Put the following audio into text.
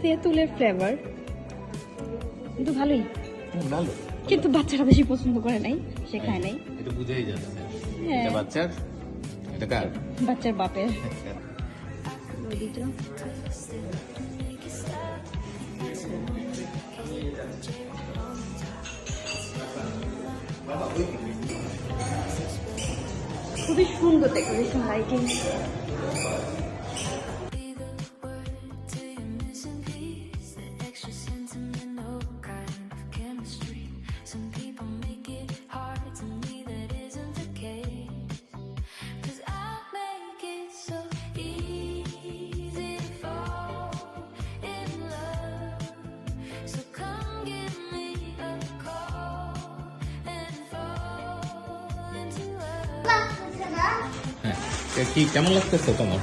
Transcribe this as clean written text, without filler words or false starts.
তেঁতুলের ফ্লেভার, কিন্তু ভালোই, ভালো, কিন্তু বাচ্চারা বেশি পছন্দ করে নাই, সে খায় নাই। এটা বুঝেই যাচ্ছে। হ্যাঁ। এটা বাচ্চার, এটা কার? বাচ্চার বাপের। নদীটা খুবই সুন্দর ডেকোরেশন, লাইটিং। হ্যাঁ, কি কেমন লাগতেছে তোমার?